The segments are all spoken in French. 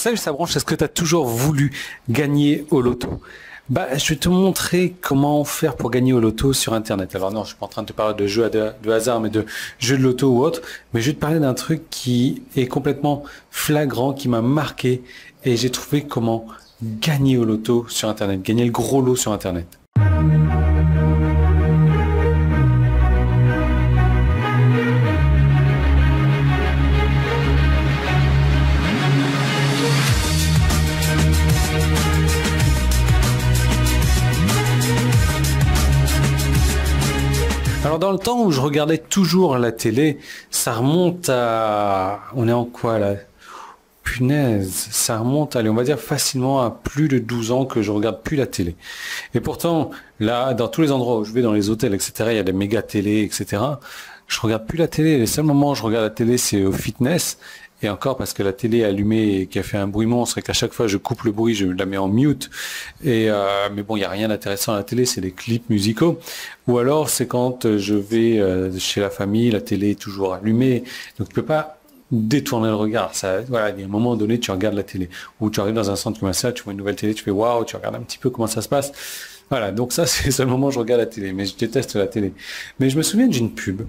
Salut Sabranche, est-ce que tu as toujours voulu gagner au loto? Je vais te montrer comment faire pour gagner au loto sur Internet. Alors non, je suis pas en train de te parler de jeux de hasard, mais de jeux de loto ou autre. Mais je vais te parler d'un truc qui est complètement flagrant, qui m'a marqué. Et j'ai trouvé comment gagner au loto sur Internet, gagner le gros lot sur Internet. Alors dans le temps où je regardais toujours la télé, ça remonte à... On est en quoi là? Punaise, ça remonte, allez, on va dire facilement à plus de 12 ans que je regarde plus la télé. Et pourtant, là, dans tous les endroits où je vais, dans les hôtels, etc., il y a des méga télé, etc. Je regarde plus la télé. Les seuls moments où je regarde la télé, c'est au fitness. Et encore parce que la télé est allumée et qui a fait un bruit monstre et qu'à chaque fois je coupe le bruit, je la mets en mute. Mais bon, il n'y a rien d'intéressant à la télé, c'est des clips musicaux. Ou alors c'est quand je vais chez la famille, la télé est toujours allumée. Donc tu peux pas détourner le regard. Ça, voilà, il y a un moment donné, tu regardes la télé. Ou tu arrives dans un centre commercial, tu vois une nouvelle télé, tu fais waouh, tu regardes un petit peu comment ça se passe. Voilà, donc ça c'est le seul moment où je regarde la télé, mais je déteste la télé. Mais je me souviens d'une pub.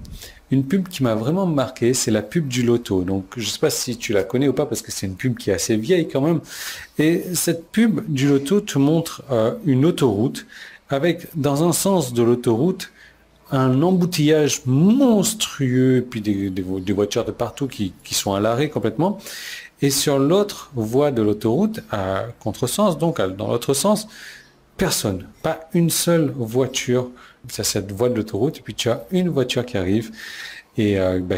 Une pub qui m'a vraiment marqué, c'est la pub du loto. Donc je ne sais pas si tu la connais ou pas, parce que c'est une pub qui est assez vieille quand même. Et cette pub du loto te montre une autoroute avec, dans un sens de l'autoroute, un embouteillage monstrueux, puis des voitures de partout qui sont à l'arrêt complètement. Et sur l'autre voie de l'autoroute, à contresens, donc dans l'autre sens, personne, pas une seule voiture. C'est cette voie de l'autoroute, et puis tu as une voiture qui arrive et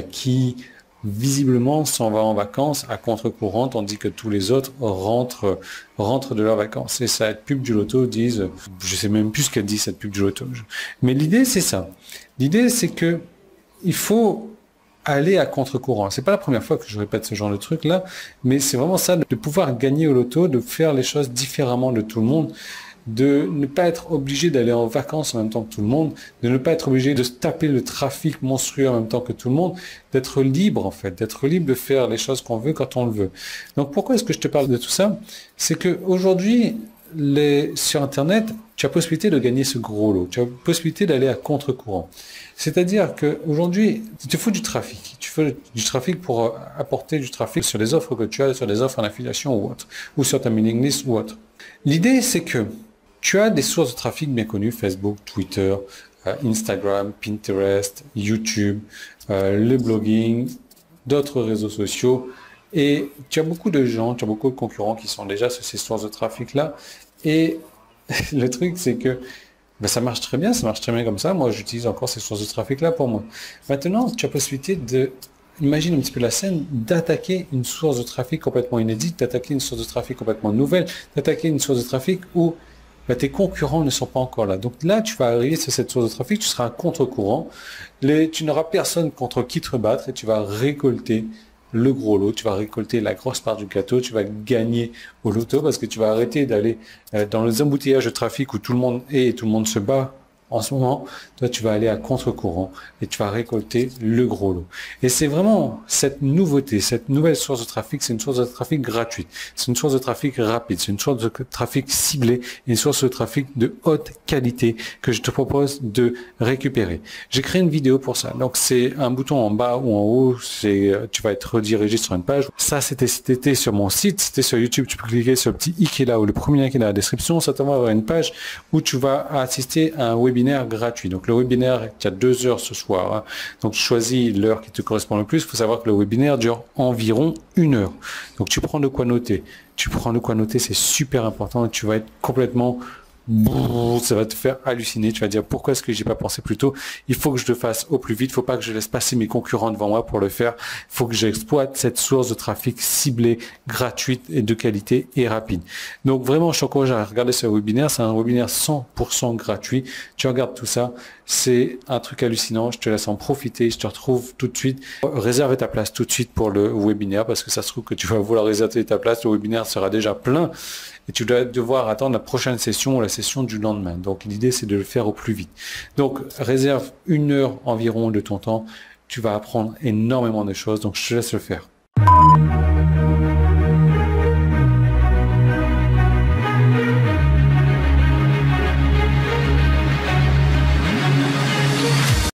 qui visiblement s'en va en vacances à contre-courant, tandis que tous les autres rentrent de leurs vacances. Et cette pub du loto disent, je sais même plus ce qu'elle dit cette pub du loto. Mais l'idée c'est ça. L'idée c'est que il faut aller à contre-courant. C'est pas la première fois que je répète ce genre de truc là, mais c'est vraiment ça, de pouvoir gagner au loto, de faire les choses différemment de tout le monde, de ne pas être obligé d'aller en vacances en même temps que tout le monde, de ne pas être obligé de se taper le trafic monstrueux en même temps que tout le monde, d'être libre en fait, d'être libre de faire les choses qu'on veut quand on le veut. Donc pourquoi est-ce que je te parle de tout ça? C'est que aujourd'hui, sur Internet, tu as possibilité de gagner ce gros lot, tu as possibilité d'aller à contre-courant. C'est-à-dire qu'aujourd'hui, il te faut du trafic. Tu fais du trafic pour apporter du trafic sur les offres que tu as, sur des offres en affiliation ou autre, ou sur ta mailing list ou autre. L'idée, c'est que tu as des sources de trafic bien connues, Facebook, Twitter, Instagram, Pinterest, YouTube, le blogging, d'autres réseaux sociaux. Et tu as beaucoup de gens, tu as beaucoup de concurrents qui sont déjà sur ces sources de trafic-là. Et le truc, c'est que ça marche très bien comme ça. Moi, j'utilise encore ces sources de trafic-là pour moi. Maintenant, tu as possibilité de... Imagine un petit peu la scène, d'attaquer une source de trafic complètement inédite, d'attaquer une source de trafic complètement nouvelle, d'attaquer une source de trafic où tes concurrents ne sont pas encore là. Donc là, tu vas arriver sur cette source de trafic, tu seras un contre-courant, tu n'auras personne contre qui te rebattre et tu vas récolter le gros lot, tu vas récolter la grosse part du gâteau, tu vas gagner au loto parce que tu vas arrêter d'aller dans les embouteillages de trafic où tout le monde est et tout le monde se bat. En ce moment, toi, tu vas aller à contre-courant et tu vas récolter le gros lot. Et c'est vraiment cette nouveauté, cette nouvelle source de trafic, c'est une source de trafic gratuite, c'est une source de trafic rapide, c'est une source de trafic ciblée, une source de trafic de haute qualité que je te propose de récupérer. J'ai créé une vidéo pour ça. Donc, c'est un bouton en bas ou en haut, tu vas être redirigé sur une page. Ça, c'était sur mon site, c'était sur YouTube. Tu peux cliquer sur le petit i qui est là ou le premier lien qui est dans la description. Ça t'envoie vers une page où tu vas assister à un webinaire gratuit. Donc le webinaire, tu as 2 heures ce soir. Hein. Donc tu choisis l'heure qui te correspond le plus. Il faut savoir que le webinaire dure environ 1 heure. Donc tu prends de quoi noter. C'est super important et tu vas être complètement... Ça va te faire halluciner. Tu vas dire pourquoi est-ce que j'ai pas pensé plus tôt. Il faut que je le fasse au plus vite. Il faut pas que je laisse passer mes concurrents devant moi pour le faire. Il faut que j'exploite cette source de trafic ciblée, gratuite et de qualité et rapide. Donc vraiment, je t'encourage à regarder ce webinaire. C'est un webinaire 100% gratuit. Tu regardes tout ça. C'est un truc hallucinant. Je te laisse en profiter. Je te retrouve tout de suite. Réserve ta place tout de suite pour le webinaire parce que ça se trouve que tu vas vouloir réserver ta place. Le webinaire sera déjà plein. Et tu dois devoir attendre la prochaine session ou la session du lendemain. Donc l'idée c'est de le faire au plus vite. Donc réserve 1 heure environ de ton temps. Tu vas apprendre énormément de choses. Donc je te laisse le faire.